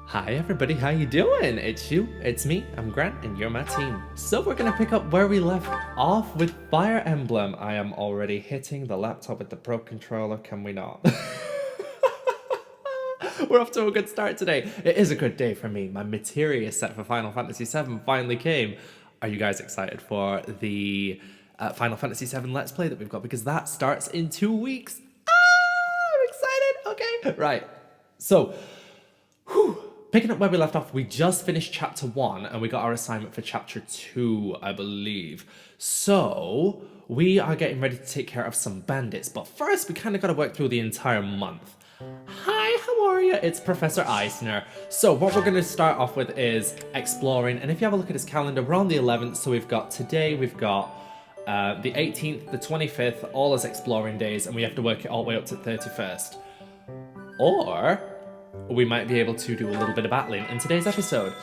Hi everybody, how you doing? It's me, I'm Grant, and you're my team. So we're gonna pick up where we left off with Fire Emblem. I am already hitting the laptop with the Pro Controller, can we not? We're off to a good start today. It is a good day for me. My materia set for Final Fantasy VII finally came. Are you guys excited for the Final Fantasy VII Let's Play that we've got? Because that starts in 2 weeks. I'm excited, okay. Right, so, picking up where we left off, we just finished chapter 1 and we got our assignment for chapter 2, I believe. So, we are getting ready to take care of some bandits, but first we kind of got to work through the entire month. Hi, how are you? It's Professor Eisner. So what we're going to start off with is exploring, and if you have a look at his calendar, we're on the 11th, so we've got today, we've got the 18th, the 25th, all as exploring days, and we have to work it all the way up to 31st. Or we might be able to do a little bit of battling in today's episode.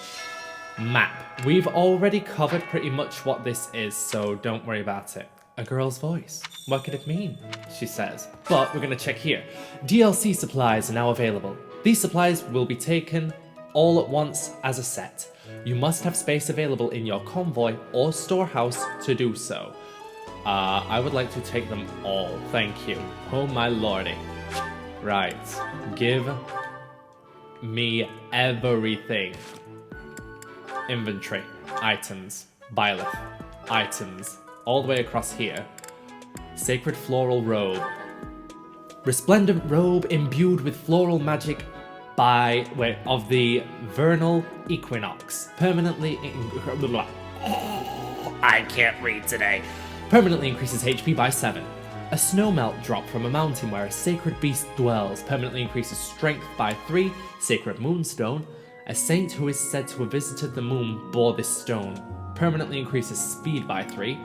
Map. We've already covered pretty much what this is, so don't worry about it. A girl's voice. What could it mean? She says. But we're going to check here. DLC supplies are now available. These supplies will be taken all at once as a set. You must have space available in your convoy or storehouse to do so. I would like to take them all. Thank you. Oh my lordy. Right. Give me everything. Inventory, items, Byleth, items, all the way across here. Sacred floral robe. Resplendent robe imbued with floral magic of the vernal equinox. I can't read today. Permanently increases HP by 7. A snowmelt drop from a mountain where a sacred beast dwells permanently increases strength by 3. Sacred moonstone. A saint who is said to have visited the moon bore this stone. Permanently increases speed by 3.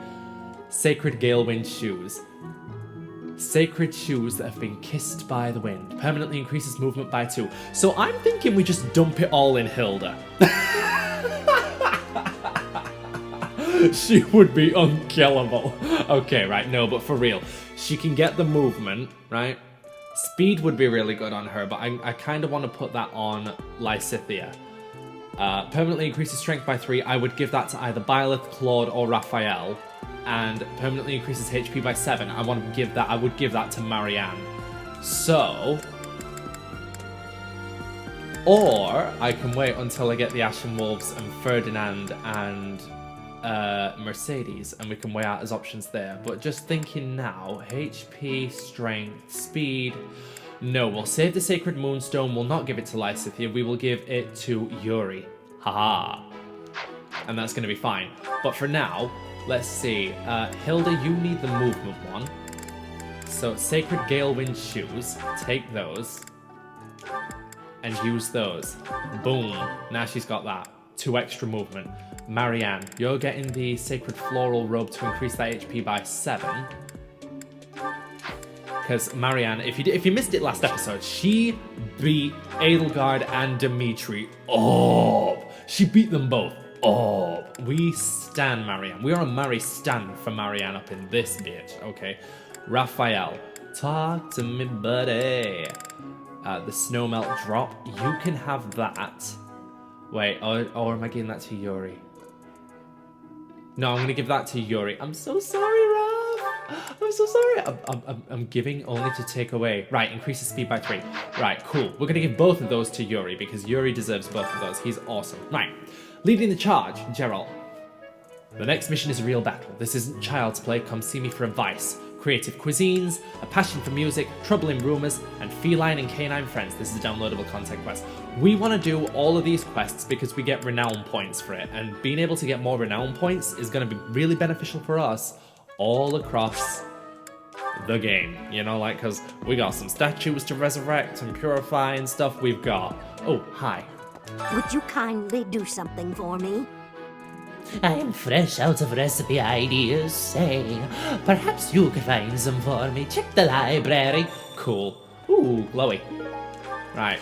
Sacred Galewind shoes. Sacred shoes that have been kissed by the wind. Permanently increases movement by 2. So I'm thinking we just dump it all in Hilda. She would be unkillable. Okay, right, no, but for real. She can get the movement, right? Speed would be really good on her, but I kind of want to put that on Lysithea. Permanently increases strength by 3. I would give that to either Byleth, Claude, or Raphael. And permanently increases HP by 7. I would give that to Marianne. So, or I can wait until I get the Ashen Wolves and Ferdinand and Mercedes, and we can weigh out as options there. But just thinking now, HP, strength, speed. No, we'll save the Sacred Moonstone. We'll not give it to Lysithea. We will give it to Yuri. Haha. And that's going to be fine. But for now, let's see. Hilda, you need the movement one. So Sacred Galewind shoes. Take those. And use those. Boom. Now she's got that. 2 extra movement. Marianne, you're getting the Sacred Floral Robe to increase that HP by 7. Because Marianne, if you missed it last episode, she beat Edelgard and Dimitri up. She beat them both up. We stan Marianne. We are a Mary stan for Marianne up in this bitch, okay? Raphael, talk to me, buddy. The snowmelt drop, you can have that. Wait, or am I giving that to Yuri? No, I'm going to give that to Yuri. I'm so sorry, Raph. I'm so sorry. I'm giving only to take away. Right, increases speed by 3. Right, cool. We're going to give both of those to Yuri because Yuri deserves both of those. He's awesome. Right, leading the charge, Geralt. The next mission is a real battle. This isn't child's play. Come see me for advice. Creative cuisines, a passion for music, troubling rumours, and feline and canine friends. This is a downloadable content quest. We want to do all of these quests because we get renown points for it, and being able to get more renown points is going to be really beneficial for us all across the game. You know, like, because we got some statues to resurrect and purify and stuff. We've got... Oh, hi. Would you kindly do something for me? I am fresh out of recipe ideas, say. Perhaps you could find some for me. Check the library. Cool. Ooh, glowy. Right.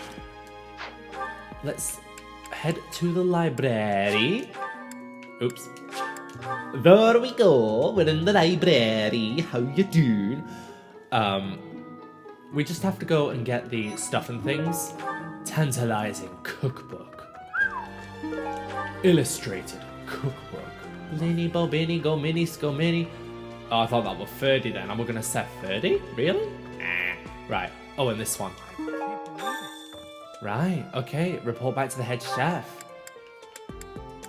Let's head to the library. Oops. There we go. We're in the library. How you doing? We just have to go and get the stuff and things. Tantalizing cookbook. illustrated cookbook. Linny bobini go mini sco mini. Oh, I thought that was 30 then. And we're gonna set 30? Really? Right. Oh, and this one. Right, okay. Report back to the head chef.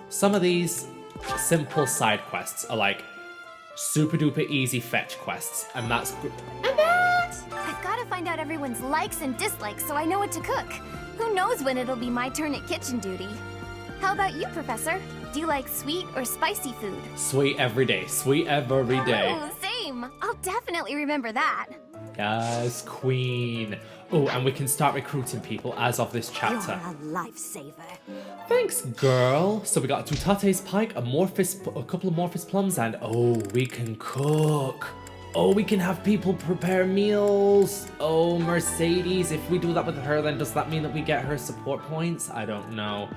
Some of these simple side quests are like super duper easy fetch quests, and that's I've got to find out everyone's likes and dislikes so I know what to cook. Who knows when it'll be my turn at kitchen duty? How about you, Professor? Do you like sweet or spicy food? sweet every day. Sweet every day. Oh, same. I'll definitely remember that. Yes, queen. Oh, and we can start recruiting people as of this You're chapter. a lifesaver. Thanks, girl. So we got a Tutate's pike, a couple of Morphus plums, and oh, we can cook. Oh, we can have people prepare meals. Oh, Mercedes. If we do that with her, then does that mean that we get her support points? I don't know.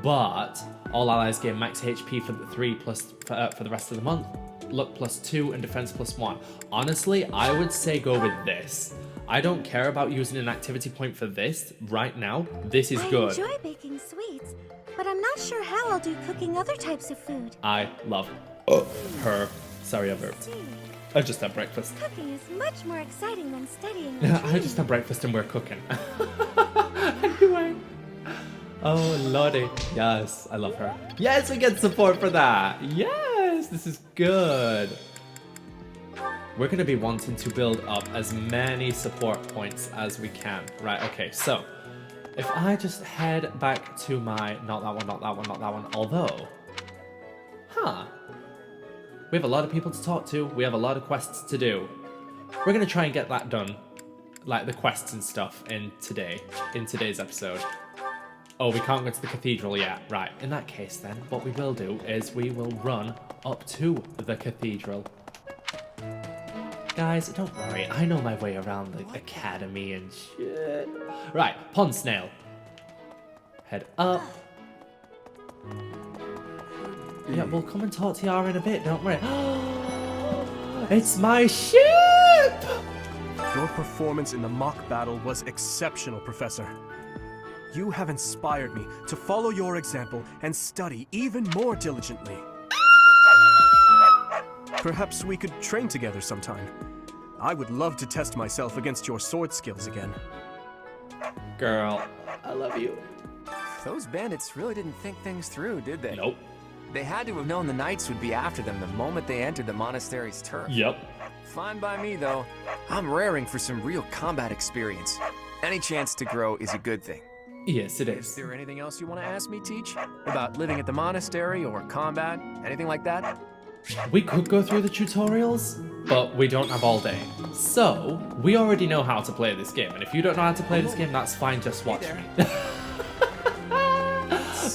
But all allies gain max HP for the 3 plus for the rest of the month. Luck +2 and defense +1. Honestly, I would say go with this. I don't care about using an activity point for this right now. This is good. I enjoy baking sweets, but I'm not sure how I'll do cooking other types of food. I love her. Sorry, I burped. I just had breakfast. Cooking is much more exciting than studying. I just had breakfast and we're cooking. Anyway. Oh, lordy. Yes, I love her. Yes, we get support for that. Yes, this is good. We're going to be wanting to build up as many support points as we can. Right, okay, so if I just head back to my, not that one, not that one, not that one, although, we have a lot of people to talk to, we have a lot of quests to do. We're going to try and get that done, like the quests and stuff in today's episode. Oh, we can't go to the cathedral yet. Right, in that case then, what we will do is we will run up to the cathedral. Guys, don't worry, I know my way around the academy and shit. Right, pond snail. Head up. Yeah, we'll come and talk to Yara in a bit, don't worry. It's my ship! Your performance in the mock battle was exceptional, Professor. You have inspired me to follow your example and study even more diligently. Perhaps we could train together sometime. I would love to test myself against your sword skills again. Girl, I love you. Those bandits really didn't think things through, did they? Nope. They had to have known the knights would be after them the moment they entered the monastery's turf. Yep. Fine by me, though. I'm raring for some real combat experience. Any chance to grow is a good thing. Yes, it Is is. there anything else you want to ask me, Teach? About living at the monastery or combat? Anything like that? We could go through the tutorials, but we don't have all day. So, we already know how to play this game, and if you don't know how to play this game, that's fine, just watch me.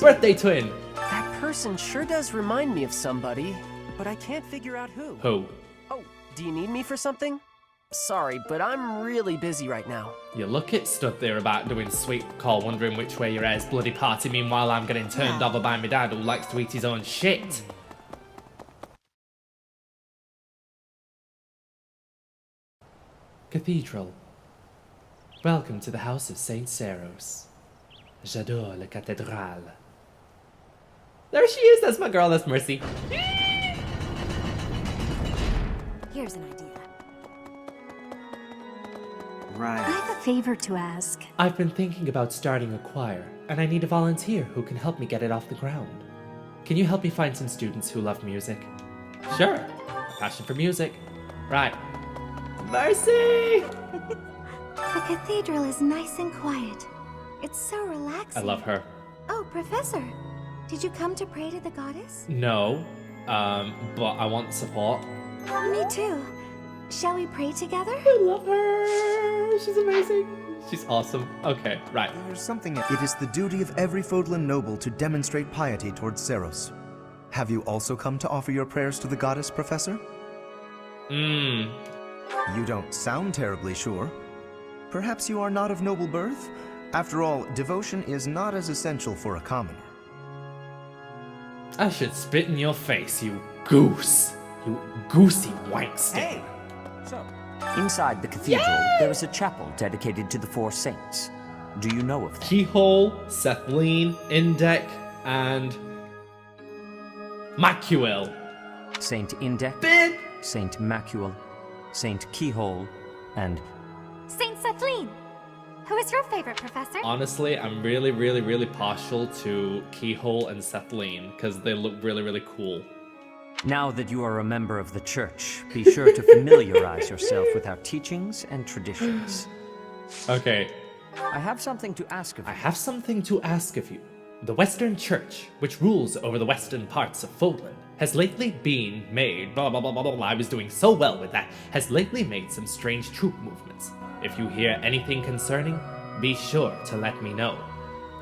Birthday twin! That person sure does remind me of somebody, but I can't figure out who. Who? Oh, do you need me for something? Sorry, but I'm really busy right now. You look it stood there about doing sweet call, wondering which way your hair's bloody party, meanwhile I'm getting turned over by my dad who likes to eat his own shit. Cathedral. Welcome to the house of Saint Seros. J'adore la cathédrale. There she is, that's my girl, that's Mercy. Here's an idea. I Right. have a favor to ask. I've been thinking about starting a choir, and I need a volunteer who can help me get it off the ground. Can you help me find some students who love music? Sure. A passion for music. Right. Mercy! The cathedral is nice and quiet. It's so relaxing. I love her. Oh, Professor, did you come to pray to the goddess? No, but I want support. Me too. Shall we pray together? I love her. She's amazing. She's awesome. Okay, right. There's something. It is the duty of every Fódlan noble to demonstrate piety towards Seros. Have you also come to offer your prayers to the goddess, Professor? You don't sound terribly sure. Perhaps you are not of noble birth? After all, devotion is not as essential for a commoner. I should spit in your face, you goose. You goosey wankster. Inside the cathedral, there is a chapel dedicated to the four saints. Do you know of them? Keyhole, Sethleen, Indec, and Macuil. Saint Indec, Saint Macuil, Saint Keyhole, and Saint Sethlin. Who is your favorite, Professor? Honestly, I'm really partial to Keyhole and Sethlin because they look really cool. now that you are a member of the Church, be sure to familiarize yourself with our teachings and traditions. Okay, I have something to ask of I you. have something to ask of you. The Western Church, which rules over the western parts of Fódlan, has lately been made, blah blah blah blah blah, I was doing so well with that, has lately made some strange troop movements. If you hear anything concerning, be sure to let me know.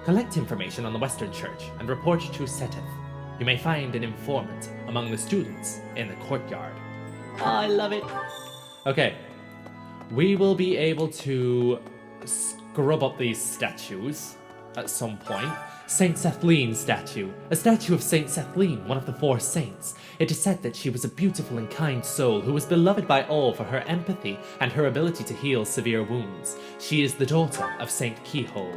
Collect information on the Western Church and report to Seteth. You may find an informant among the students in the courtyard. Oh, I love it. Okay, we will be able to scrub up these statues at some point. Saint Sethlin statue. A statue of Saint Sethlin, one of the 4 saints. It is said that she was a beautiful and kind soul who was beloved by all for her empathy and her ability to heal severe wounds. She is the daughter of Saint Keyhole.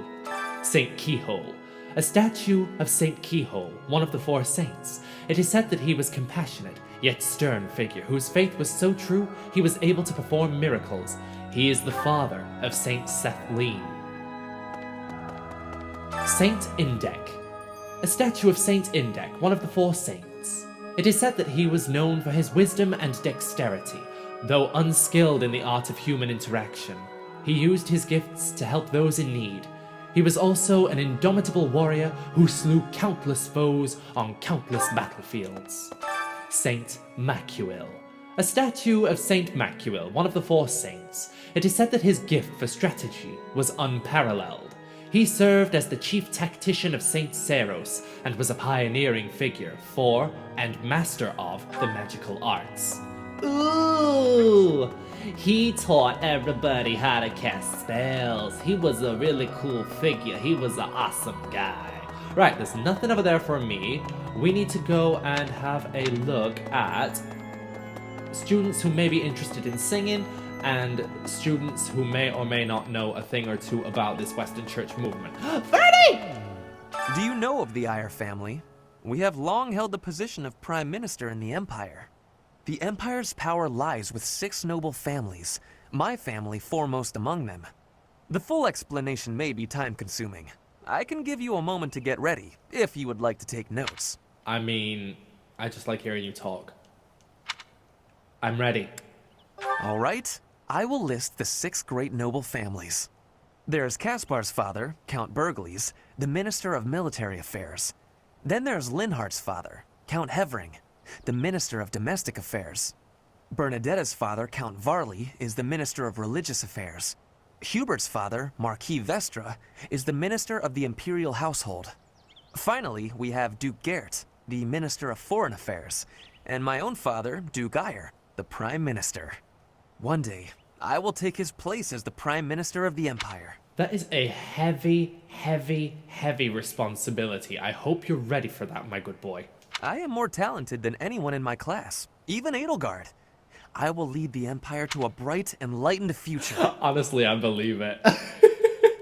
Saint Keyhole. A statue of Saint Keyhole, one of the 4 saints. It is said that he was compassionate, yet stern figure, whose faith was so true he was able to perform miracles. He is the father of Saint Sethlin. Saint Indec. A statue of Saint Indec, one of the 4 saints. It is said that he was known for his wisdom and dexterity, though unskilled in the art of human interaction. He used his gifts to help those in need. He was also an indomitable warrior who slew countless foes on countless battlefields. Saint Macuil. A statue of Saint Macuil, one of the 4 saints. It is said that his gift for strategy was unparalleled. He served as the chief tactician of Saint Seros and was a pioneering figure for and master of the magical arts. Ooh! He taught everybody how to cast spells. He was a really cool figure. He was an awesome guy. Right, there's nothing over there for me. We need to go and have a look at students who may be interested in singing and students who may or may not know a thing or two about this Western Church movement. Ferdy! Do you know of the Eyre family? We have long held the position of Prime Minister in the Empire. The Empire's power lies with 6 noble families, my family foremost among them. The full explanation may be time-consuming. I can give you a moment to get ready, if you would like to take notes. I mean, I just like hearing you talk. I'm ready. All right, I will list the 6 great noble families. There's Caspar's father, Count Bergles, the Minister of Military Affairs. Then there's Linhardt's father, Count Hevering, the Minister of Domestic Affairs. Bernadetta's father, Count Varley, is the Minister of Religious Affairs. Hubert's father, Marquis Vestra, is the Minister of the Imperial Household. Finally, we have Duke Gert, the Minister of Foreign Affairs, and my own father, Duke Eyre, the Prime Minister. One day, I will take his place as the Prime Minister of the Empire. That is a heavy responsibility. I hope you're ready for that, my good boy. I am more talented than anyone in my class, even Edelgard. I will lead the Empire to a bright, enlightened future. Honestly, I believe it.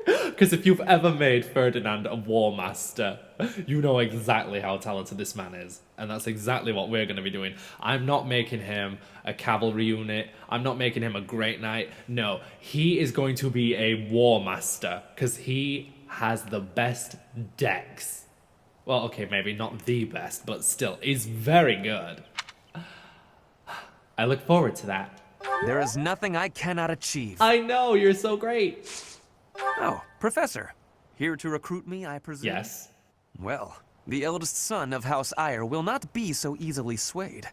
Because if you've ever made Ferdinand a war master, you know exactly how talented this man is. And that's exactly what we're going to be doing. I'm not making him a cavalry unit. I'm not making him a great knight. No, he is going to be a war master because he has the best decks. Well, okay, maybe not the best, but still, he's very good. I look forward to that. There is nothing I cannot achieve. I know, you're so great. Oh, Professor. Here to recruit me, I presume? Yes. Well, the eldest son of House Eyre will not be so easily swayed.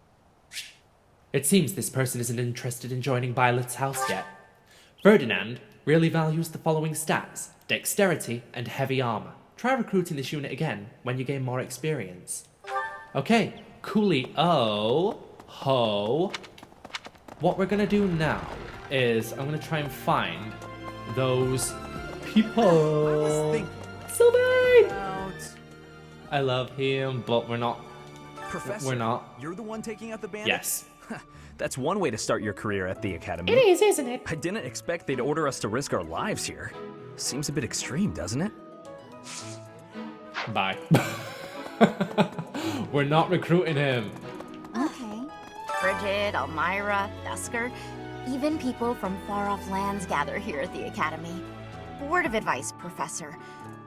It seems this person isn't interested in joining Byleth's house yet. Ferdinand really values the following stats: dexterity and heavy armor. Try recruiting this unit again when you gain more experience. Okay, coolio ho. What we're gonna do now is I'm gonna try and find those people. Sylvain! I love him, but we're not. Professor, We're not. You're the one taking out the bandits? Yes. That's one way to start your career at the Academy. It is, isn't it? I didn't expect they'd order us to risk our lives here. Seems a bit extreme, doesn't it? Bye. We're not recruiting him. Okay. Bridget, Elmira, Thusker, even people from far-off lands gather here at the Academy. Word of advice, Professor.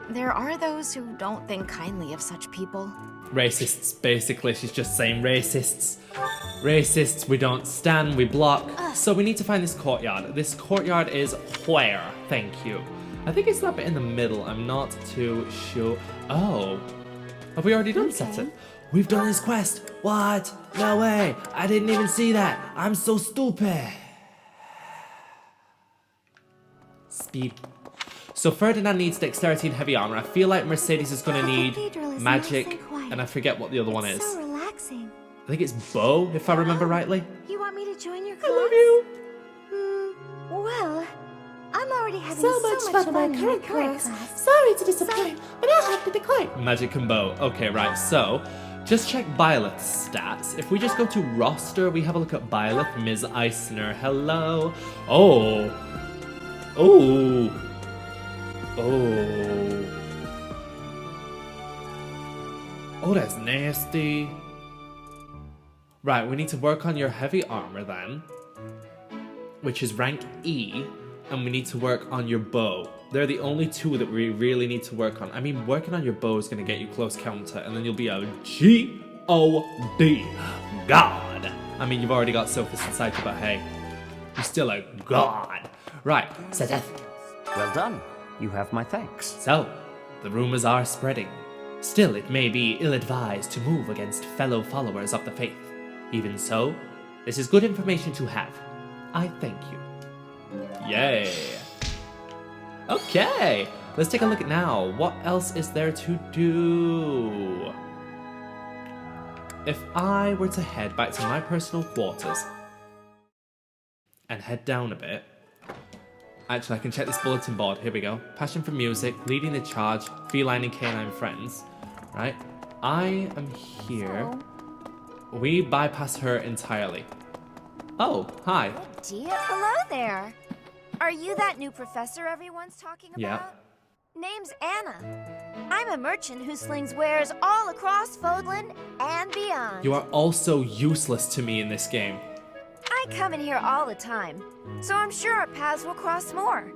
There are those who don't think kindly of such people. Racists, basically. She's just saying racists. Racists, we don't stand, we block. So we need to find this courtyard. This courtyard is where? Thank you. I think it's that bit in the middle. I'm not too sure. Oh. Have we already done Seta? We've done this quest. What? No way. I didn't even see that. I'm so stupid. Speed. So Ferdinand needs dexterity and heavy armor. I feel like Mercedes is going to need magic, and I forget what the other one is. So relaxing. I think it's bow, if I remember rightly. You want me to join your class? I love you. Well, I'm already having So much fun in my current class. Sorry to disappoint, but I'll have to decline. Magic and bow. Okay, right. So, just check Byleth's stats. If we just go to roster, we have a look at Byleth, Ms. Eisner. Hello. Oh. Oh. Oh. Oh, that's nasty. Right, we need to work on your heavy armor then, which is rank E, and we need to work on your bow. They're the only two that we really need to work on. I mean, working on your bow is going to get you close counter, and then you'll be a G-O-D. God. I mean, you've already got Sophis inside you, but hey, you're still a god. Right, Seth. Well done. You have my thanks. So, the rumors are spreading. Still, it may be ill-advised to move against fellow followers of the faith. Even so, this is good information to have. I thank you. Yay. Okay, let's take a look at now. What else is there to do? If I were to head back to my personal quarters and head down a bit. Actually, I can check this bulletin board. Here we go. Passion for music, leading the charge, feline and canine friends. Right? I am here. We bypass her entirely. Oh, hi. Dear, hello there. Are you that new professor everyone's talking about? Yeah. Name's Anna. I'm a merchant who slings wares all across Fódlan and beyond. You are also useless to me in this game. I come in here all the time, so I'm sure our paths will cross more.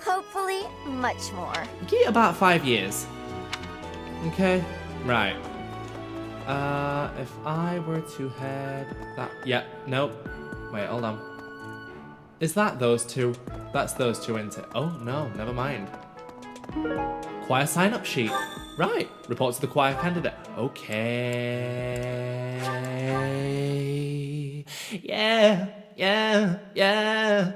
Hopefully, much more. Give it about 5 years. Okay, right. If I were to head that... Yeah, nope. Wait, hold on. Is that those two? That's those two, isn't it? Oh, no, never mind. Choir sign-up sheet. Right, report to the choir candidate. Okay. Yeah.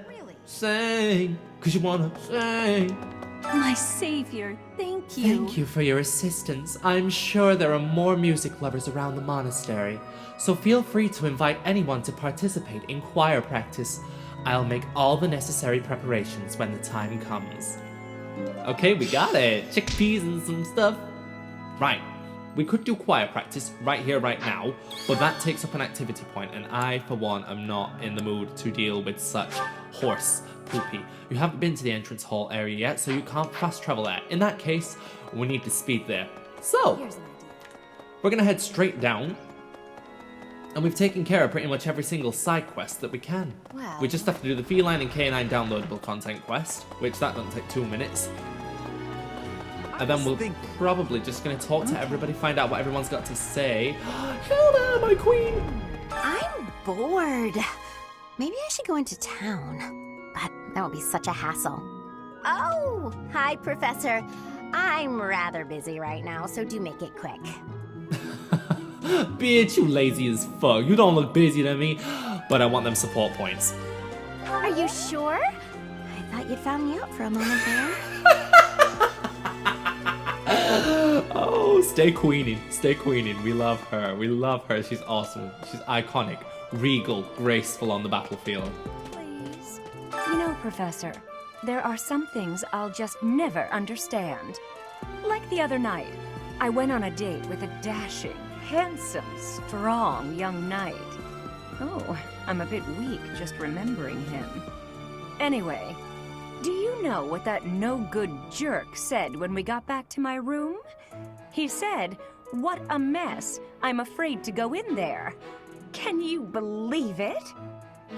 Really? Sing, 'cause you wanna sing. My savior, thank you. Thank you for your assistance. I'm sure there are more music lovers around the monastery, so feel free to invite anyone to participate in choir practice. I'll make all the necessary preparations when the time comes. Okay, we got it. Chickpeas and some stuff. Right. We could do choir practice right here, right now, but that takes up an activity point, and I, for one, am not in the mood to deal with such horse poopy. You haven't been to the entrance hall area yet, so you can't fast travel there. In that case, we need to speed there. So, Here's an idea. we're gonna head straight down, and we've taken care of pretty much every single side quest that we can. Well- We just have to do the feline and canine downloadable content quest, which that doesn't take 2 minutes. And then we're probably just going to talk to everybody, find out what everyone's got to say. Hilda, my queen! I'm bored. Maybe I should go into town. But that would be such a hassle. Oh, hi, Professor. I'm rather busy right now, so do make it quick. Bitch, you lazy as fuck. You don't look busy to me, but I want them support points. Are you sure? I thought you'd found me out for a moment there. Oh, stay queening. Stay queening. We love her. We love her. She's awesome. She's iconic, regal, graceful on the battlefield. Please. You know, Professor, there are some things I'll just never understand. Like the other night, I went on a date with a dashing, handsome, strong young knight. Oh, I'm a bit weak just remembering him. Anyway, do you know what that no-good jerk said when we got back to my room? He said, What a mess. I'm afraid to go in there. Can you believe it?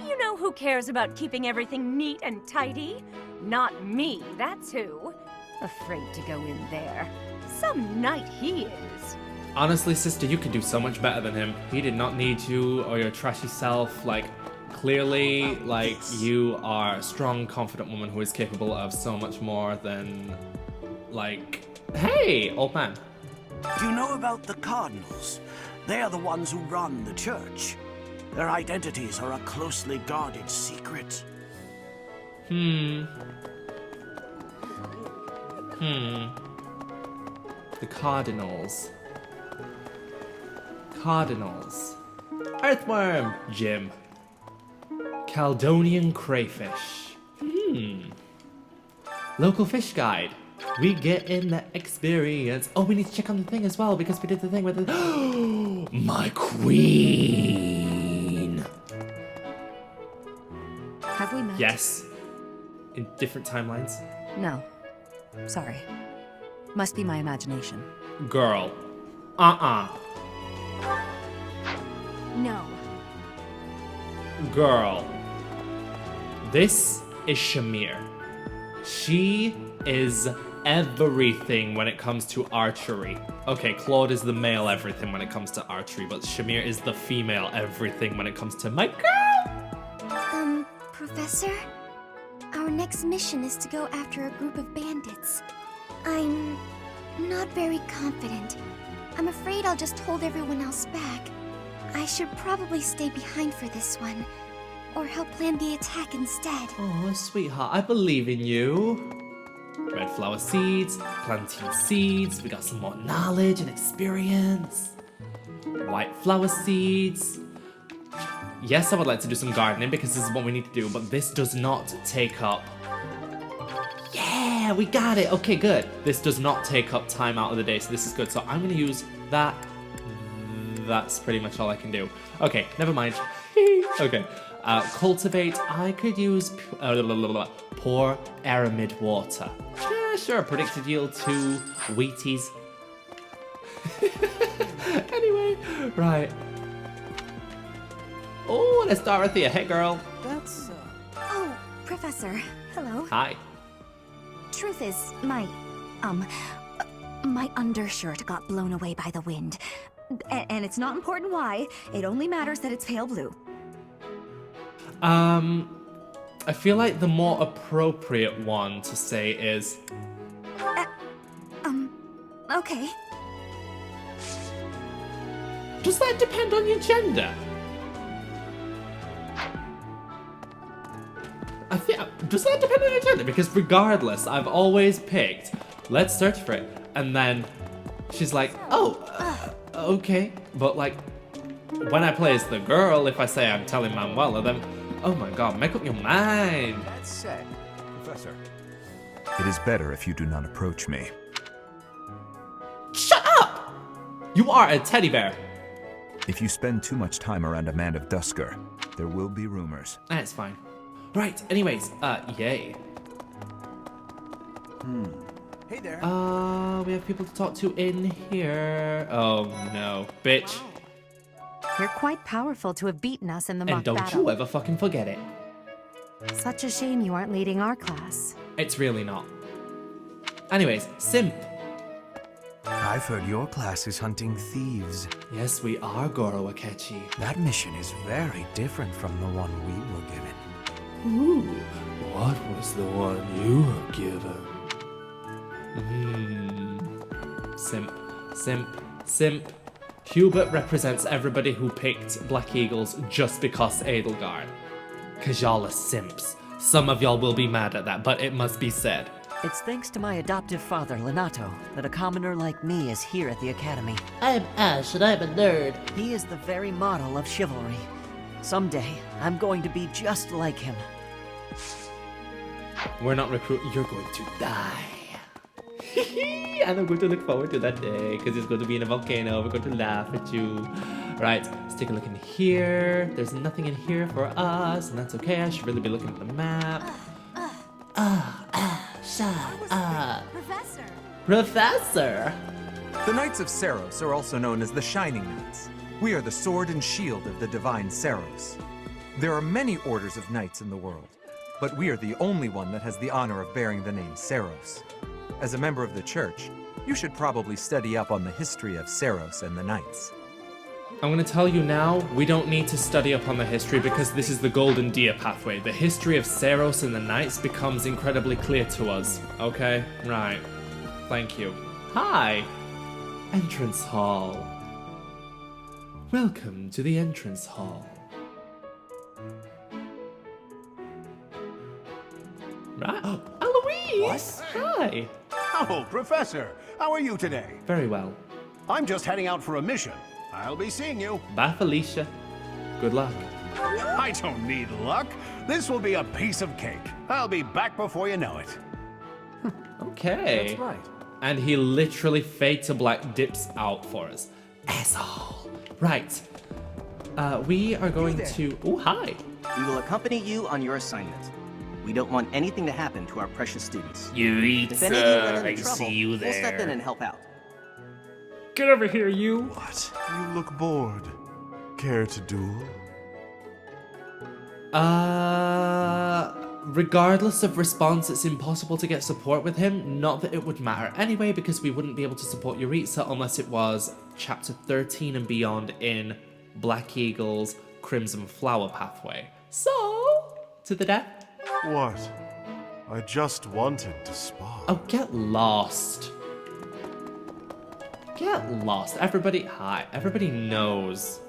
You know who cares about keeping everything neat and tidy? Not me, that's who. Afraid to go in there. Some knight he is. Honestly, sister, you could do so much better than him. He did not need you or your trashy self. Like, clearly, like, you are a strong, confident woman who is capable of so much more than, like... Hey, old man. Do you know about the cardinals? They are the ones who run the church. Their identities are a closely guarded secret. The Cardinals. Earthworm, Jim. Caledonian crayfish. Local fish guide. We get in the experience. Oh, we need to check on the thing as well because we did the thing with the... My queen. Have we met? Yes. In different timelines. No. Sorry. Must be my imagination. Girl. No. Girl. This is Shamir. She is everything when it comes to archery. Okay, Claude is the male everything when it comes to archery, but Shamir is the female everything when it comes to my girl. Professor? Our next mission is to go after a group of bandits. I'm not very confident. I'm afraid I'll just hold everyone else back. I should probably stay behind for this one, or help plan the attack instead. Oh, sweetheart, I believe in you. Red flower seeds, plantain seeds, we got some more knowledge and experience. White flower seeds. Yes, I would like to do some gardening because this is what we need to do, but this does not take up... Yeah, we got it. Okay, good. This does not take up time out of the day, so this is good. So I'm going to use that. That's pretty much all I can do. Okay, never mind. Okay. Cultivate. I could use pour aramid water. Yeah, sure. Predicted yield 2 Wheaties. Anyway, right. Oh, let's start with you. Hey, girl. That's... Oh, Professor. Hello. Hi. Truth is, my undershirt got blown away by the wind. And it's not important why. It only matters that it's pale blue. I feel like the more appropriate one to say is... Okay. Does that depend on your gender? Does that depend on your gender? Because regardless, I've always picked, let's search for it. And then she's like, oh, okay. But like, when I play as the girl, if I say I'm telling Manuela, then, oh my god, make up your mind. That's said, Professor. It is better if you do not approach me. Shut up! You are a teddy bear. If you spend too much time around a man of Dusker, there will be rumors. That's fine. Right, anyways, yay. Hey there. We have people to talk to in here. Oh no, bitch. You're quite powerful to have beaten us in the mock And don't battle. you ever fucking forget it. Such a shame you aren't leading our class. It's really not. Anyways, Simp. I've heard your class is hunting thieves. Yes, we are, Goro Akechi. That mission is very different from the one we were given. Ooh, what was the one you were given? Simp. Hubert represents everybody who picked Black Eagles just because Edelgard. Cause y'all are simps. Some of y'all will be mad at that, but it must be said. It's thanks to my adoptive father, Lenato, that a commoner like me is here at the Academy. I'm Ash and I'm a nerd. He is the very model of chivalry. Someday, I'm going to be just like him. We're not recruiting. You're going to die. And I'm going to look forward to that day because it's going to be in a volcano. We're going to laugh at you. Right, let's take a look in here. There's nothing in here for us, and that's okay. I should really be looking at the map. Shut up. Professor. Professor! The Knights of Seiros are also known as the Shining Knights. We are the sword and shield of the divine Seiros. There are many orders of knights in the world, but we are the only one that has the honor of bearing the name Seiros. As a member of the church, you should probably study up on the history of Seiros and the Knights. I'm going to tell you now, we don't need to study up on the history because this is the Golden Deer pathway. The history of Seiros and the Knights becomes incredibly clear to us. Okay? Right. Thank you. Hi! Entrance Hall. Welcome to the entrance hall. Right. Oh, Eloise! Hi! Oh, Professor, how are you today? Very well. I'm just heading out for a mission. I'll be seeing you. Bye, Felicia. Good luck. I don't need luck. This will be a piece of cake. I'll be back before you know it. Okay. That's right. And he literally fade to black dips out for us. Asshole. Right. We are going to... Oh, hi. We will accompany you on your assignment. We don't want anything to happen to our precious students. If any of you run into trouble, we'll step in and help out. Get over here, you. What? You look bored. Care to duel? Regardless of response, it's impossible to get support with him. Not that it would matter anyway, because we wouldn't be able to support Yuritsa unless it was chapter 13 and beyond in Black Eagle's Crimson Flower pathway. So, to the death. What? I just wanted to spar. Oh, get lost. Get lost. Everybody, hi. Everybody knows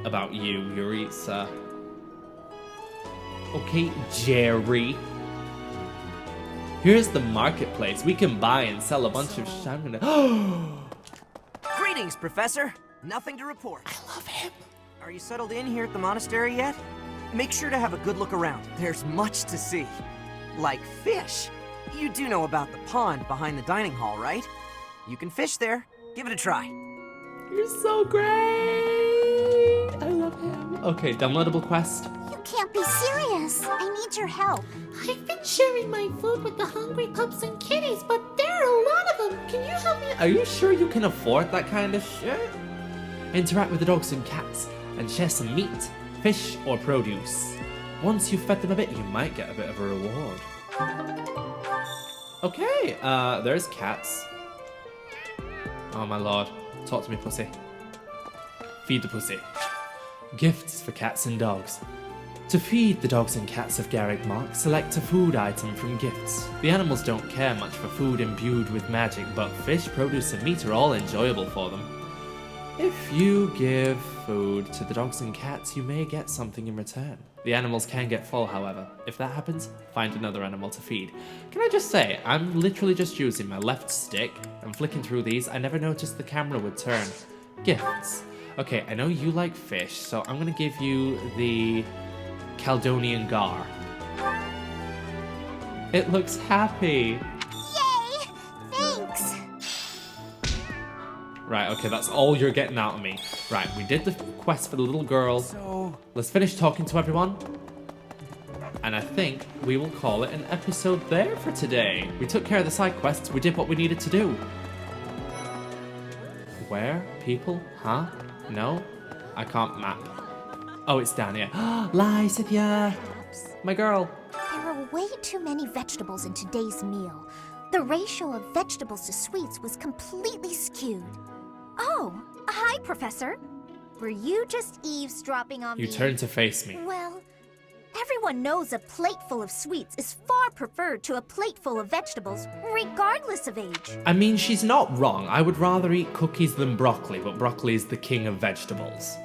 about you, Yuritsa. Okay, Jerry. Here's the marketplace. We can buy and sell a bunch of shiny. Greetings, Professor. Nothing to report. I love him. Are you settled in here at the monastery yet? Make sure to have a good look around. There's much to see. Like fish. You do know about the pond behind the dining hall, right? You can fish there. Give it a try. You're so great. I love him. Okay, downloadable quest. You can't be serious. I need your help. I've been sharing my food with the hungry pups and kitties, but there are a lot of them. Can you help me? Are you sure you can afford that kind of shit? Interact with the dogs and cats and share some meat, fish, or produce. Once you've fed them a bit, you might get a bit of a reward. Okay, there's cats. Oh my lord. Talk to me, pussy. Feed the pussy. Gifts for cats and dogs. To feed the dogs and cats of Garrigmark, select a food item from gifts. The animals don't care much for food imbued with magic, but fish, produce, and meat are all enjoyable for them. If you give food to the dogs and cats, you may get something in return. The animals can get full, however. If that happens, find another animal to feed. Can I just say, I'm literally just using my left stick and flicking through these. I never noticed the camera would turn. Gifts. Okay, I know you like fish, so I'm gonna give you the Caledonian gar. It looks happy. Yay! Thanks! Right, okay, that's all you're getting out of me. Right, we did the quest for the little girl. So, let's finish talking to everyone. And I think we will call it an episode there for today. We took care of the side quests, we did what we needed to do. Where? People? Huh? No? I can't map. Oh, it's down here. Lysithia! My girl. There were way too many vegetables in today's meal. The ratio of vegetables to sweets was completely skewed. Oh, hi, Professor. Were you just eavesdropping on me? You turned to face me. Well, everyone knows a plate full of sweets is far preferred to a plate full of vegetables, regardless of age. I mean, she's not wrong. I would rather eat cookies than broccoli, but broccoli is the king of vegetables.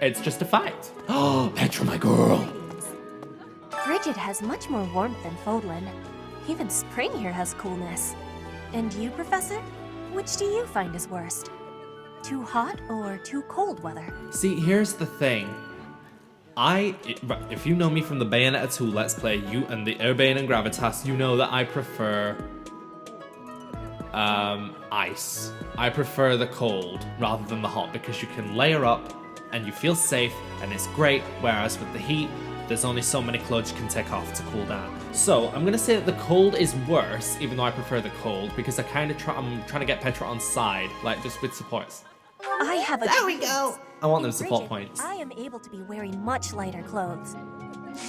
It's just a fact. Oh, Petra, my girl. Bridget has much more warmth than Fódlan. Even spring here has coolness. And you, Professor? Which do you find is worst? Too hot or too cold weather? See, here's the thing. If you know me from the Bayonetta 2 Let's Play, you and the Urbane and Gravitas, you know that I prefer ice. I prefer the cold rather than the hot because you can layer up and you feel safe and it's great, whereas with the heat, There's only so many clothes you can take off to cool down. So I'm gonna say that the cold is worse, even though I prefer the cold, because I'm trying to get Petra on side, like just with supports. I have a. There we go. I want them support points. I am able to be wearing much lighter clothes.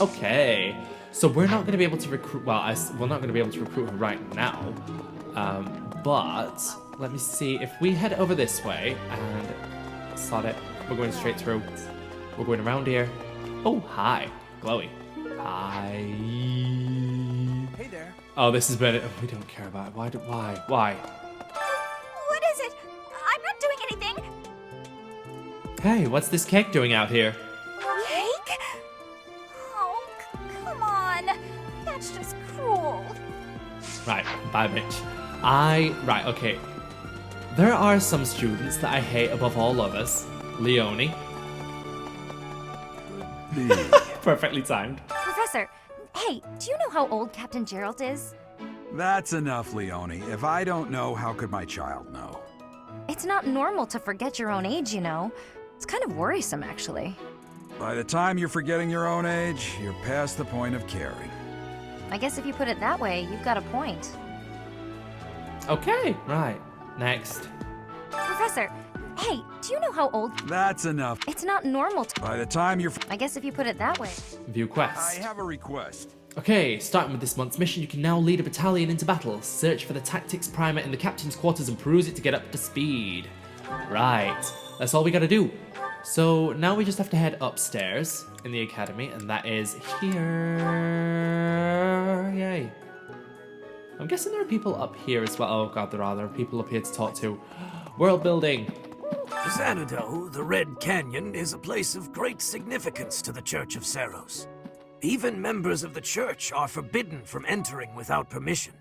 Okay, so we're not gonna be able to recruit. Well, we're not gonna be able to recruit her right now. But let me see if we head over this way and sod it. We're going straight through. We're going around here. Oh, hi, Glowy. Hi. Hey there. Oh, this has been. We don't care about it. Why? What is it? I'm not doing anything. Hey, what's this cake doing out here? Cake? Oh, come on. That's just cruel. Right, bye, bitch. Right, okay. There are some students that I hate above all others. Leone. Perfectly timed. Professor, hey, do you know how old Captain Gerald is? That's enough, Leone. If I don't know, how could my child know? It's not normal to forget your own age, you know. It's kind of worrisome, actually. By the time you're forgetting your own age, you're past the point of caring. I guess if you put it that way, you've got a point. Okay, right. Next. Professor, hey, do you know how old... That's enough. It's not normal to... By the time you're... I guess if you put it that way. View quest. I have a request. Okay, starting with this month's mission, you can now lead a battalion into battle. Search for the tactics primer in the captain's quarters and peruse it to get up to speed. Right, that's all we gotta do. So now we just have to head upstairs in the academy, and that is here. Yay. I'm guessing there are people up here as well. Oh god, there are people up here to talk to. World building. Xanadu, the Red Canyon, is a place of great significance to the Church of Seros. Even members of the church are forbidden from entering without permission.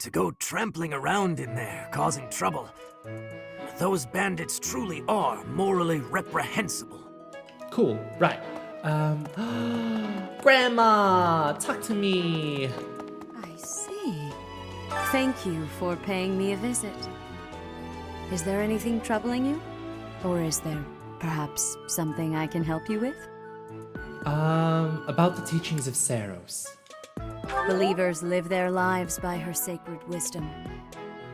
To go trampling around in there, causing trouble, those bandits truly are morally reprehensible. Cool, right. Grandma, talk to me. I see. Thank you for paying me a visit. Is there anything troubling you? Or is there perhaps something I can help you with? About the teachings of Seros. Believers live their lives by her sacred wisdom.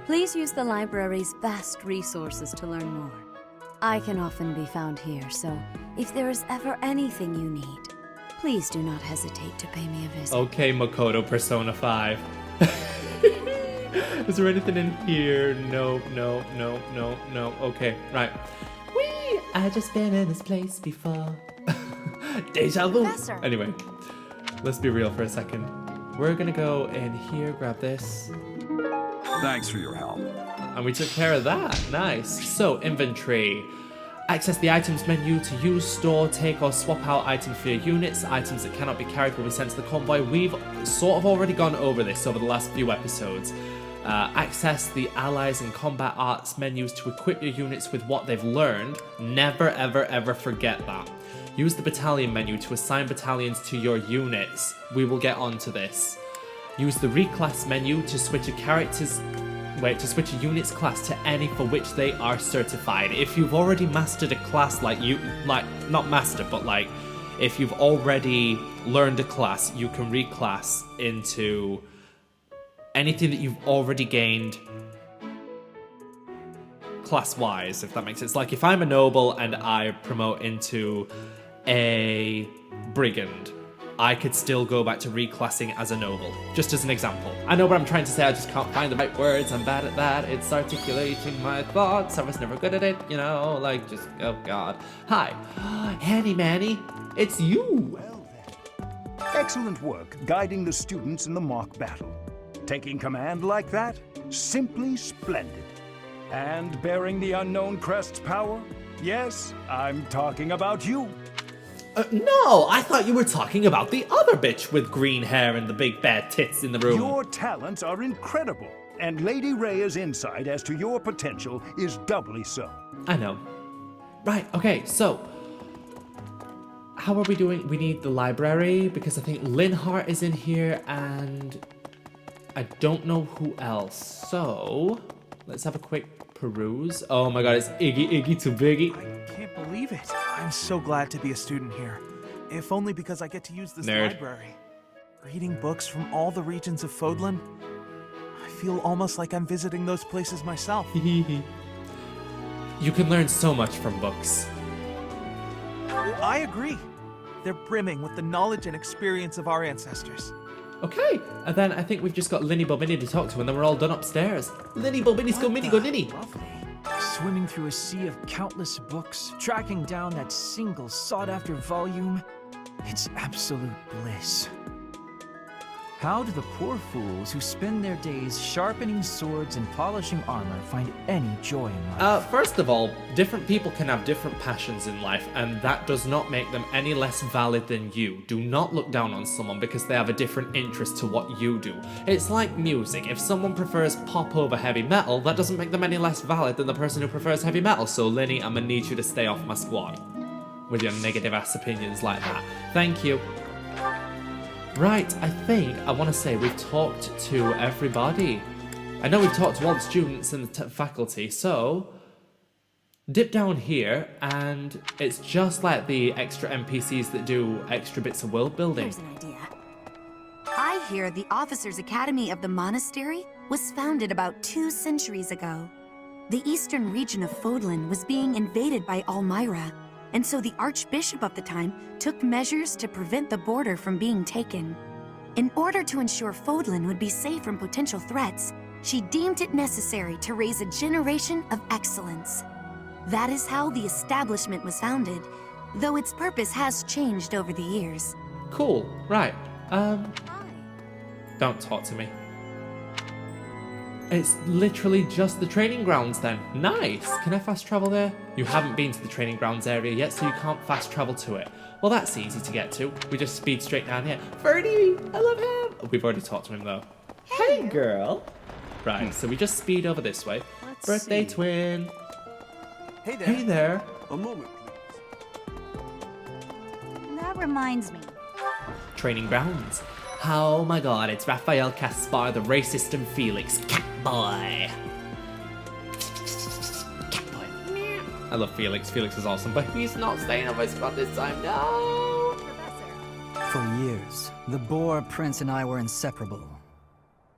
Please use the library's vast resources to learn more. I can often be found here, so if there is ever anything you need, please do not hesitate to pay me a visit. Okay, Makoto Persona 5. Is there anything in here? No. Okay, right. Whee! I just been in this place before. Deja vu. Professor. Anyway, let's be real for a second. We're gonna go in here, grab this. Thanks for your help. And we took care of that. Nice. So, inventory. Access the items menu to use, store, take, or swap out items for your units. Items that cannot be carried will be sent to the convoy. We've sort of already gone over this over the last few episodes. Access the allies and combat arts menus to equip your units with what they've learned. Never, ever, ever forget that. Use the battalion menu to assign battalions to your units. We will get onto this. Use the reclass menu to switch a unit's class to any for which they are certified. If you've already mastered a class not mastered, but if you've already learned a class, you can reclass into anything that you've already gained class-wise, if that makes sense. Like if I'm a noble and I promote into a brigand, I could still go back to reclassing as a noble, just as an example. I know what I'm trying to say, I just can't find the right words, I'm bad at that, it's articulating my thoughts, I was never good at it, you know, oh god. Hi, Hanny Manny, it's you! Well then. Excellent work guiding the students in the mock battle. Taking command like that? Simply splendid. And bearing the unknown crest's power? Yes, I'm talking about you. No, I thought you were talking about the other bitch with green hair and the big bad tits in the room. Your talents are incredible, and Lady Rhea's insight as to your potential is doubly so. I know. Right, okay, so how are we doing? We need the library, because I think Linhart is in here, and I don't know who else. So, let's have a quick peruse. Oh my god, it's Iggy to Biggie. I can't believe it. I'm so glad to be a student here. if only because I get to use this Nerd. library. Reading books from all the regions of Fódlan, I feel almost like I'm visiting those places myself. You can learn so much from books. I agree. They're brimming with the knowledge and experience of our ancestors. Okay, and then I think we've just got Linny Bobini to talk to, and then we're all done upstairs. Linny Bobini's go Minnie, go Ninny. Swimming through a sea of countless books, tracking down that single sought-after volume, it's absolute bliss. How do the poor fools who spend their days sharpening swords and polishing armor find any joy in life? First of all, different people can have different passions in life, and that does not make them any less valid than you. Do not look down on someone because they have a different interest to what you do. It's like music. If someone prefers pop over heavy metal, that doesn't make them any less valid than the person who prefers heavy metal. So, Linny, I'm gonna need you to stay off my squad with your negative ass opinions like that. Thank you. Right, I think I want to say we've talked to everybody. I know we've talked to all the students and the faculty, so dip down here and it's just like the extra NPCs that do extra bits of world building. Here's an idea. I hear the Officers' Academy of the Monastery was founded about 2 centuries ago. The eastern region of Fódlan was being invaded by Almyra, and so the Archbishop of the time took measures to prevent the border from being taken. In order to ensure Fódlan would be safe from potential threats, she deemed it necessary to raise a generation of excellence. That is how the establishment was founded, though its purpose has changed over the years. Cool, right. Don't talk to me. It's literally just the training grounds then. Nice! Can I fast travel there? You haven't been to the training grounds area yet, so you can't fast travel to it. Well, that's easy to get to. We just speed straight down here. Ferdy! I love him! We've already talked to him though. Hey, girl! Right, so we just speed over this way. Birthday twin! Hey there. Hey there! A moment, That reminds me. Training grounds. Oh my god, it's Raphael Caspar, the racist, and Felix, Catboy. Catboy. I love Felix. Felix is awesome, but he's not staying on my spot this time. No! For years, the Boar Prince and I were inseparable.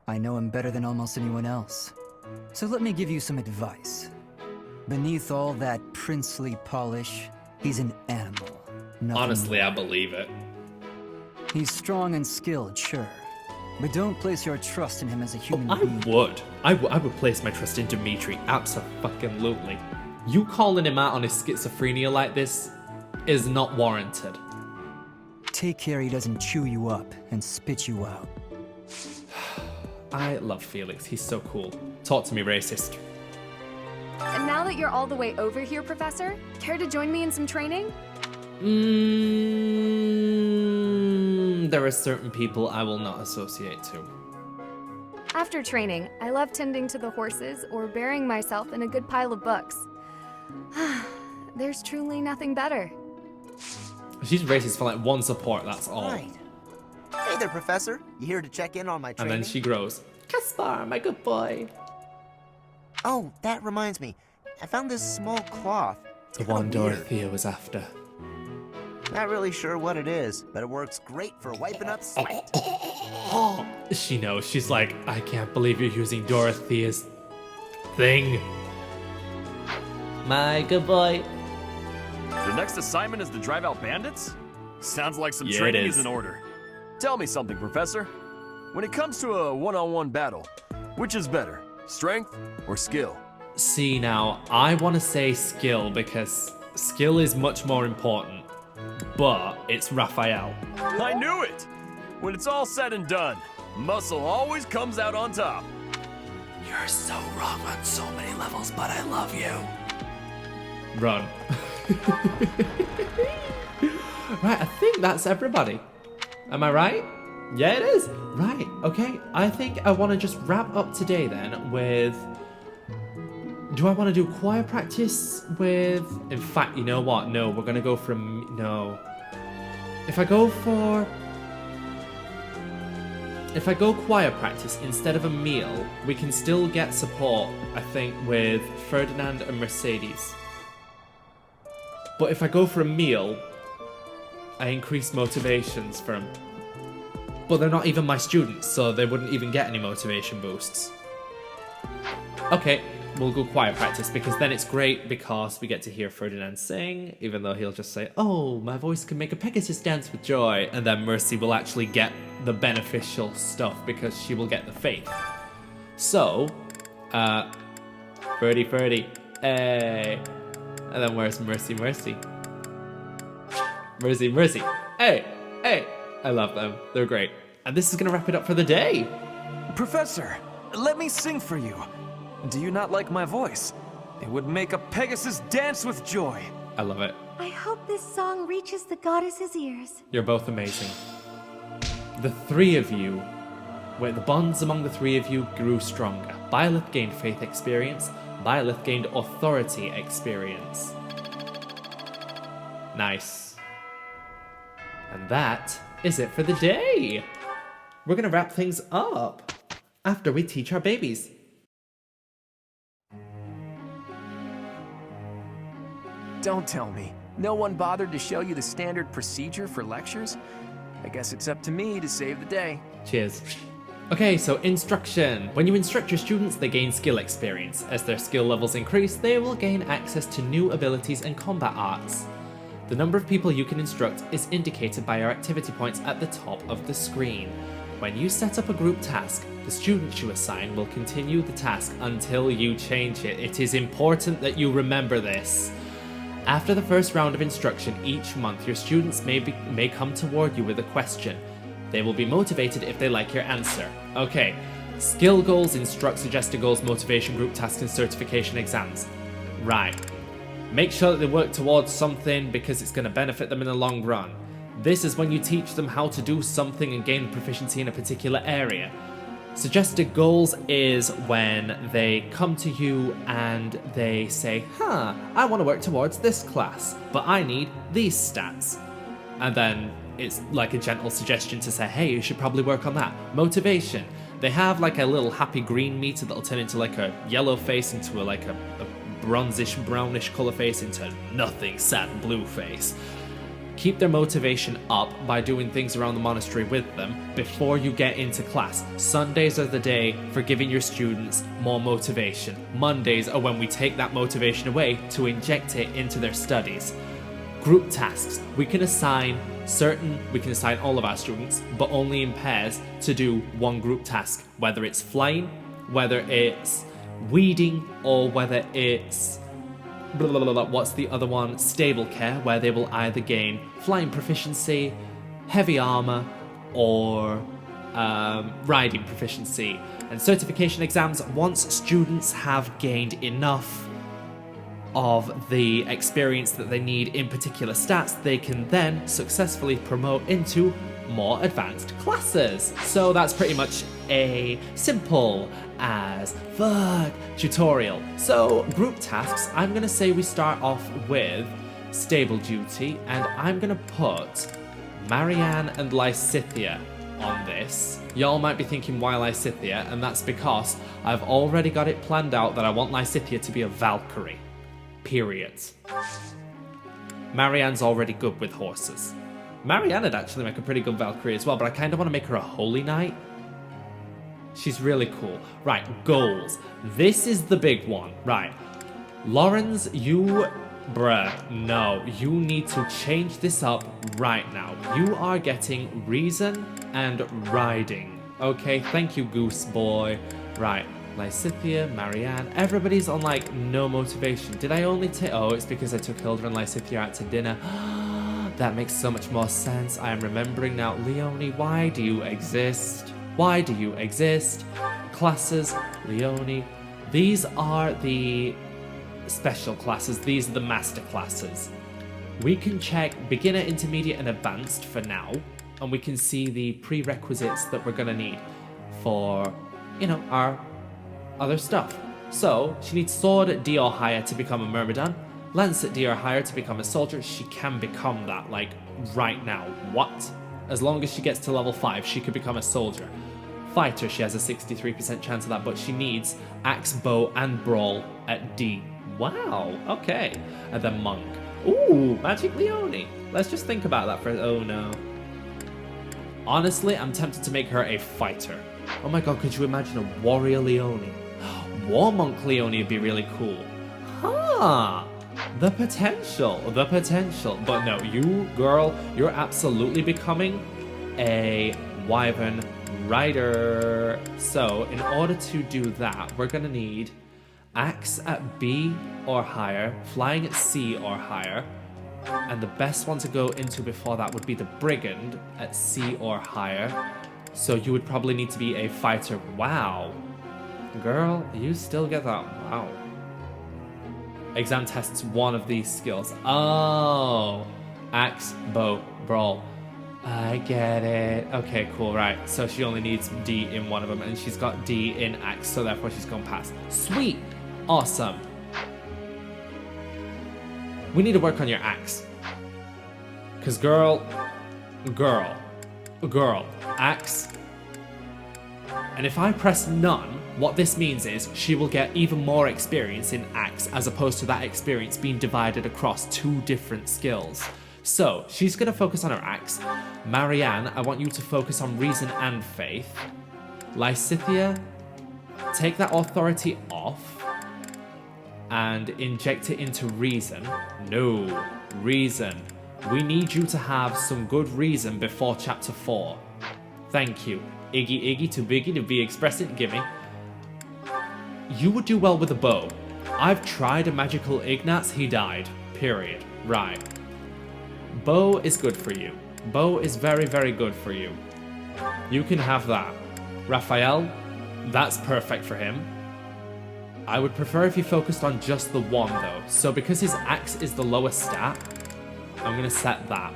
I know him better than almost anyone else. So let me give you some advice. Beneath all that princely polish, he's an animal. Nothing Honestly, more. I believe it. He's strong and skilled, sure. But don't place your trust in him as a human being. I would place my trust in Dimitri, abso-fucking-lutely. You calling him out on his schizophrenia like this is not warranted. Take care he doesn't chew you up and spit you out. I love Felix, he's so cool. Talk to me, racist. And now that you're all the way over here, Professor, care to join me in some training? There are certain people I will not associate to. After training, I love tending to the horses or burying myself in a good pile of books. There's truly nothing better. She's racist for like one support, that's all. Right. Hey there, Professor. You here to check in on my And training? then she grows. Caspar, my good boy. Oh, that reminds me. I found this small cloth. The one Dorothea was after. Not really sure what it is, but it works great for wiping up sweat. She knows. She's like, I can't believe you're using Dorothea's thing. My good boy. The next assignment is to drive out bandits? Sounds like some Yeah, it training is. is in order. Tell me something, Professor. When it comes to a one-on-one battle, which is better, strength or skill? See now, I want to say skill because skill is much more important. But it's Raphael. I knew it! When it's all said and done, muscle always comes out on top. You're so wrong on so many levels, but I love you. Run. Right, I think that's everybody. Am I right? Yeah, it is. Right, okay. I think I want to just wrap up today then with... Do I want to do choir practice with... In fact, you know what? No, we're going to go from... No. If I go choir practice instead of a meal, we can still get support, I think, with Ferdinand and Mercedes. But if I go for a meal, I increased motivations for them. But they're not even my students, so they wouldn't even get any motivation boosts. Okay, we'll go choir practice, because then it's great because we get to hear Ferdinand sing, even though he'll just say, oh, my voice can make a Pegasus dance with joy. And then Mercy will actually get the beneficial stuff because she will get the faith. So, Ferdy, hey. And then where's Mercy? Mercy, hey. I love them. They're great. And this is going to wrap it up for the day. Professor, let me sing for you. Do you not like my voice? It would make a Pegasus dance with joy. I love it. I hope this song reaches the goddess's ears. You're both amazing. The three of you, where the bonds among the three of you grew stronger. Byleth gained faith experience. Byleth gained authority experience. Nice. And that is it for the day. We're going to wrap things up after we teach our babies. Don't tell me. No one bothered to show you the standard procedure for lectures? I guess it's up to me to save the day. Cheers. Okay, so instruction. When you instruct your students, they gain skill experience. As their skill levels increase, they will gain access to new abilities and combat arts. The number of people you can instruct is indicated by your activity points at the top of the screen. When you set up a group task, the students you assign will continue the task until you change it. It is important that you remember this. After the first round of instruction each month, your students may come toward you with a question. They will be motivated if they like your answer. Okay, skill goals, instruct suggested goals, motivation group tasks, and certification exams. Right. Make sure that they work towards something because it's going to benefit them in the long run. This is when you teach them how to do something and gain proficiency in a particular area. Suggested goals is when they come to you and they say, I want to work towards this class, but I need these stats. And then it's like a gentle suggestion to say, hey, you should probably work on that. Motivation. They have like a little happy green meter that'll turn into like a yellow face into a bronzish, brownish colour face into nothing, sad blue face. Keep their motivation up by doing things around the monastery with them before you get into class. Sundays are the day for giving your students more motivation. Mondays are when we take that motivation away to inject it into their studies. Group tasks. We can assign all of our students, but only in pairs, to do one group task. Whether it's flying, whether it's weeding, or whether it's what's the other one? Stable care, where they will either gain flying proficiency, heavy armor, or riding proficiency. And certification exams, once students have gained enough of the experience that they need in particular stats, they can then successfully promote into more advanced classes. So that's pretty much a simple as fuck tutorial. So group tasks, I'm gonna say we start off with stable duty, and I'm gonna put Marianne and Lysithea on this. Y'all might be thinking, why Lysithea? And that's because I've already got it planned out that I want Lysithea to be a Valkyrie. Period. Marianne's already good with horses. Marianne would actually make a pretty good Valkyrie as well, but I kind of want to make her a holy knight. She's really cool. Right, goals. This is the big one. Right. Lawrence, you need to change this up right now. You are getting reason and riding. Okay, thank you, Goose Boy. Right. Lysithea, Marianne, everybody's on like no motivation. Did I only take... Oh, it's because I took Hilda and Lysithea out to dinner. That makes so much more sense. I am remembering now. Leonie, why do you exist? Why do you exist? Classes, Leonie. These are the special classes. These are the master classes. We can check beginner, intermediate, and advanced for now. And we can see the prerequisites that we're going to need for, our other stuff. So, she needs sword D or higher to become a Myrmidon. Lance at D or higher to become a soldier. She can become that, like, right now. What? As long as she gets to level 5, she could become a soldier. Fighter, she has a 63% chance of that, but she needs axe, bow, and brawl at D. Wow, okay. And then monk. Ooh, Magic Leone. Let's just think about that for... Oh, no. Honestly, I'm tempted to make her a fighter. Oh my god, could you imagine a Warrior Leone? War Monk Leone would be really cool. Huh. The potential. The potential. But no, you, girl, you're absolutely becoming a Wyvern Rider. So, in order to do that, we're going to need Axe at B or higher, Flying at C or higher, and the best one to go into before that would be the Brigand at C or higher. So you would probably need to be a fighter. Wow. Girl, you still get that. Wow. Exam tests one of these skills. Oh. Axe, bow, brawl. I get it. Okay, cool, right. So she only needs D in one of them, and she's got D in Axe, so therefore she's gone past. Sweet. Awesome. We need to work on your Axe. Because girl, Axe. And if I press none, what this means is she will get even more experience in Axe as opposed to that experience being divided across 2 different skills. So, she's going to focus on her Axe. Marianne, I want you to focus on Reason and Faith. Lysithea, take that authority off and inject it into Reason. No, Reason. We need you to have some good reason before Chapter 4. Thank you. Iggy, too biggy to be expressing, gimme. You would do well with a bow. I've tried a magical Ignatz, he died. Period. Right. Bow is good for you. Bow is very, very good for you. You can have that. Raphael, that's perfect for him. I would prefer if you focused on just the one though. So because his Axe is the lowest stat, I'm gonna set that.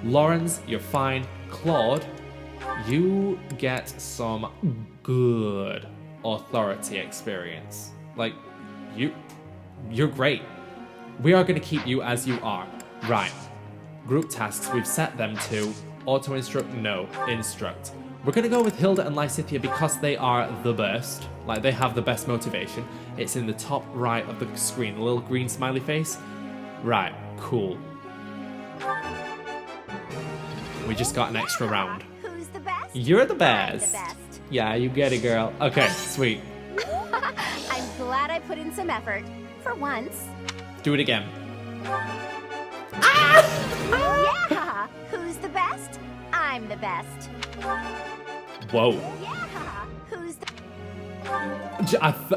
Lawrence, you're fine. Claude, you get some good authority experience. Like, you're great. We are gonna keep you as you are. Right. Group tasks, we've set them to auto-instruct, no, instruct. We're gonna go with Hilda and Lysithea because they are the best. Like, they have the best motivation. It's in the top right of the screen, the little green smiley face. Right, cool. We just got an extra round. Who's the best? You're the best. I'm the best. Yeah, you get it, girl. Okay, sweet. I'm glad I put in some effort. For once. Do it again. Yeah! Who's the best? I'm the best. Whoa. Yeah! Who's the...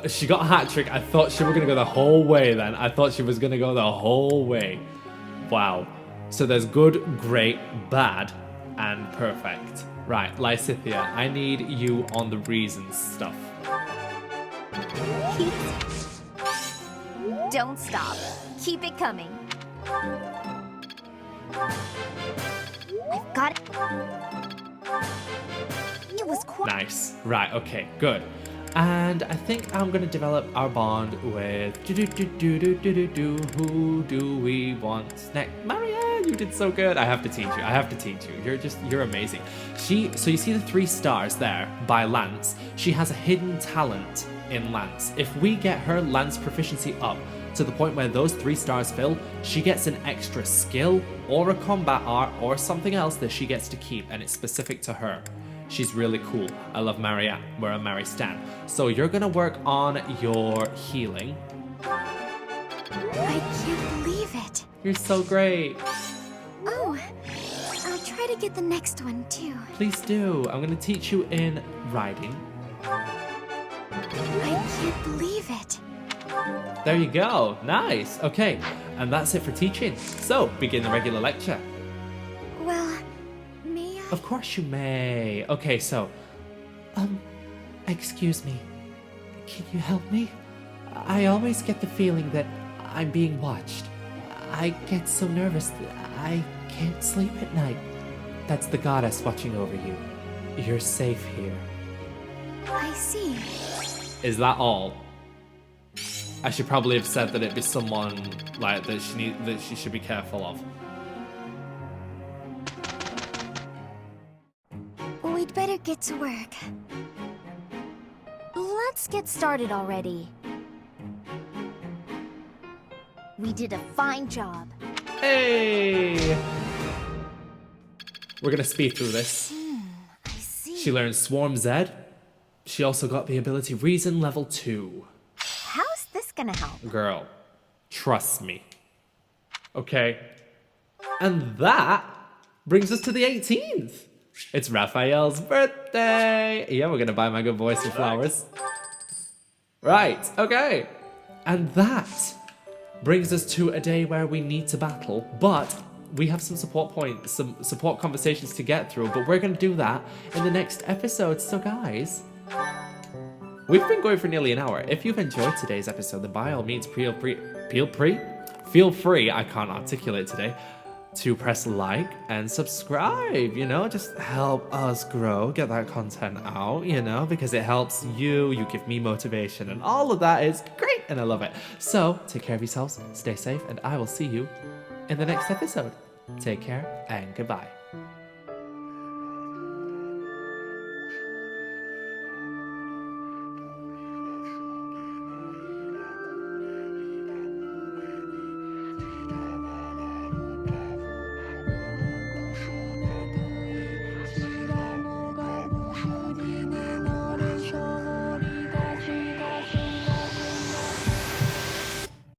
She got a hat trick. I thought she was going to go the whole way then. I thought she was going to go the whole way. Wow. So there's good, great, bad, and perfect. Right, Lysithea, I need you on the reasons stuff. Don't stop. Keep it coming. I've got it. It was quite... Nice. Right, okay, good. And I think I'm going to develop our bond with... Who do we want next? Marianne, you did so good. I have to teach you. I have to teach you. You're amazing. So you see the 3 stars there by Lance. She has a hidden talent in Lance. If we get her Lance proficiency up to the point where those 3 stars fill, she gets an extra skill or a combat art or something else that she gets to keep, and it's specific to her. She's really cool. I love Marianne. We're a Mary Stan. So you're gonna work on your healing. I can't believe it. You're so great. Oh, I'll try to get the next one too. Please do. I'm gonna teach you in riding. I can't believe it. There you go. Nice. Okay. And that's it for teaching. So begin the regular lecture. Well, may I? Of course you may. Okay, so... excuse me. Can you help me? I always get the feeling that I'm being watched. I get so nervous that I can't sleep at night. That's the goddess watching over you. You're safe here. I see. Is that all? I should probably have said that it'd be someone like that she should be careful of. We'd better get to work. Let's get started already. We did a fine job. Hey! We're gonna speed through this. I see. She learned Swarm Z. She also got the ability Reason level 2. How's this gonna help? Girl, trust me. Okay. And that brings us to the 18th. It's Raphael's birthday. Yeah, we're gonna buy my good boy some flowers. Right, okay. And that brings us to a day where we need to battle, but we have some support points, some support conversations to get through, but we're gonna do that in the next episode. So guys, we've been going for nearly an hour. If you've enjoyed today's episode, then by all means, feel free, I can't articulate today, to press like and subscribe, you know, just help us grow, get that content out, you know, because it helps you give me motivation, and all of that is great, and I love it. So, take care of yourselves, stay safe, and I will see you in the next episode. Take care, and goodbye.